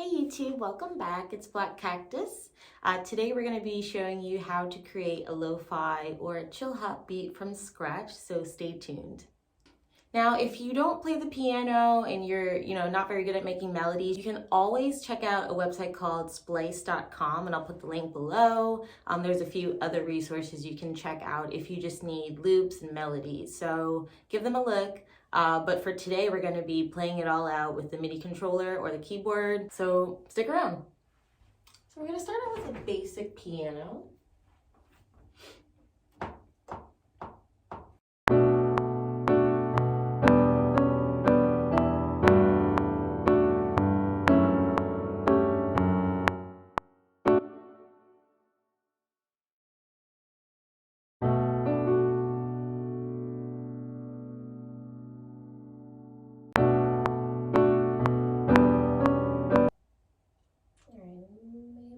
Hey YouTube, welcome back. It's Black Cactus. Today we're going to be showing you how to create a lo-fi or a chill hop beat from scratch, so stay tuned. Now, if you don't play the piano and you're, not very good at making melodies, you can always check out a website called splice.com, and I'll put the link below. There's a few other resources you can check out if you just need loops and melodies, so give them a look. But for today, we're going to be playing it all out with the MIDI controller or the keyboard, so stick around. So we're going to start out with a basic piano.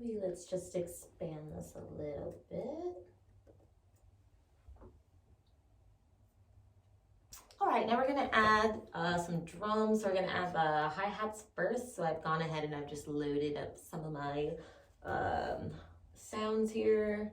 Maybe let's just expand this a little bit. All right, now we're gonna add some drums. So we're gonna add the hi-hats first. So I've gone ahead and I've just loaded up some of my sounds here.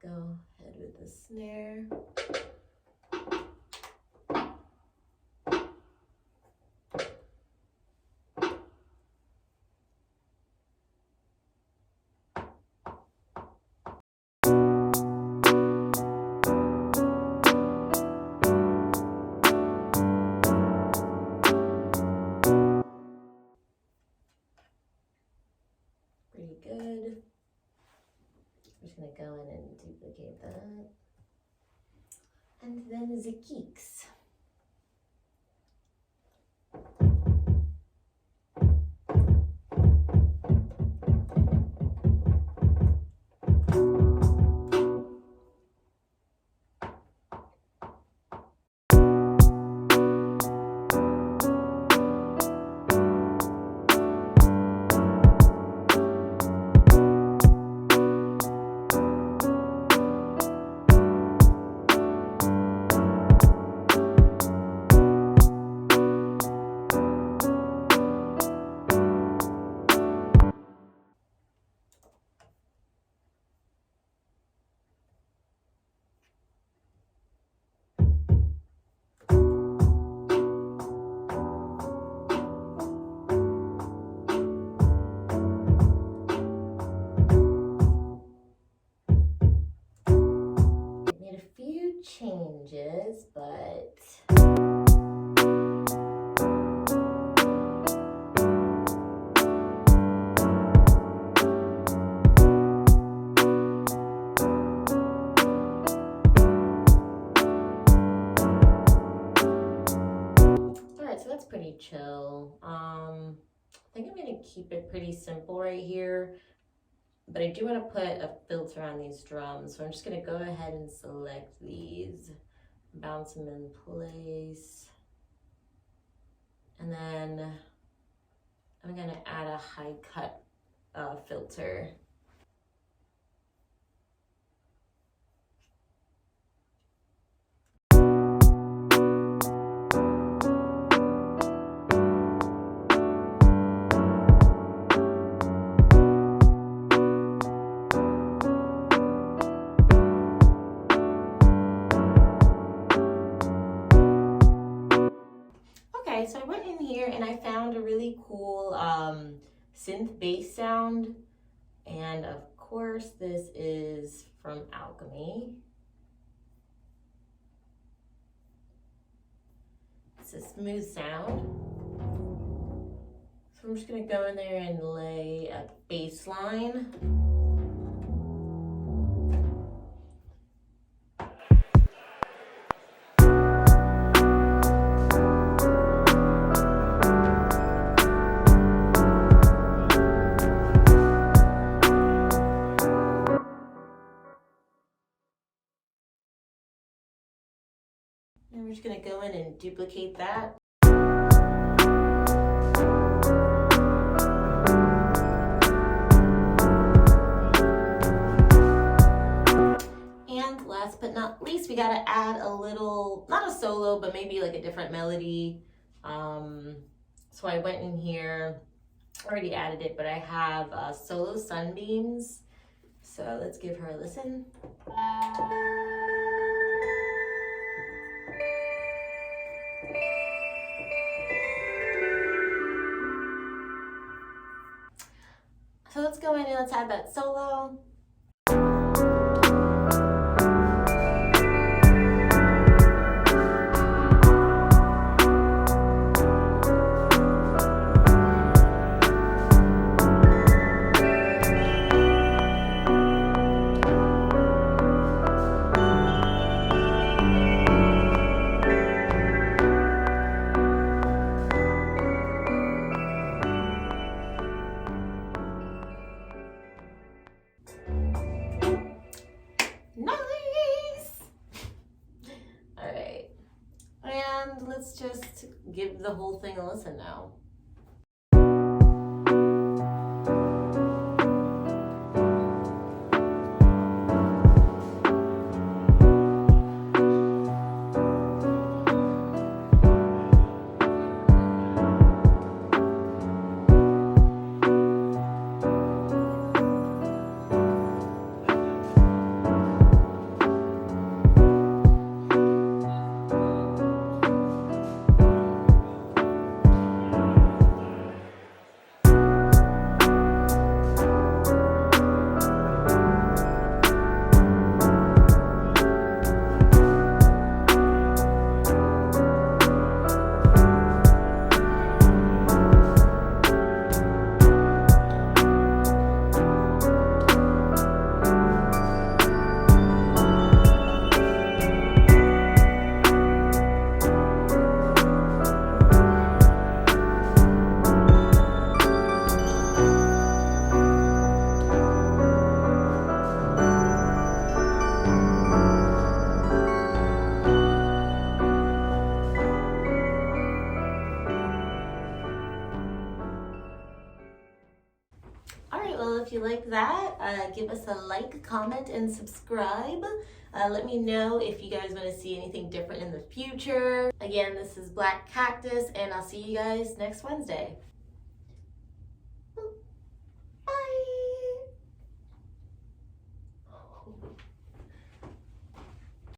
Go ahead with the snare. Pretty good. I'm just gonna go in and duplicate that. And then the kicks. Changes, but alright, so that's pretty chill. I think I'm gonna keep it pretty simple right here, but I do want to put a filter on these drums, so I'm just gonna go ahead and select these, bounce them in place, and then I'm gonna add a high cut filter. So I went in here and I found a really cool synth bass sound, and of course this is from Alchemy. It's a smooth sound. So I'm just gonna go in there and lay a bass line. And we're just gonna go in and duplicate that. And last but not least, we gotta add a little, not a solo, but maybe like a different melody. So I went in here, already added it, but I have solo sunbeams. So let's give her a listen. So let's go in and let's add that solo. Nice! All right, and let's just give the whole thing a listen now. All right, well, if you like that, give us a like, comment, and subscribe. Let me know if you guys want to see anything different in the future. Again, this is Black Cactus, and I'll see you guys next Wednesday.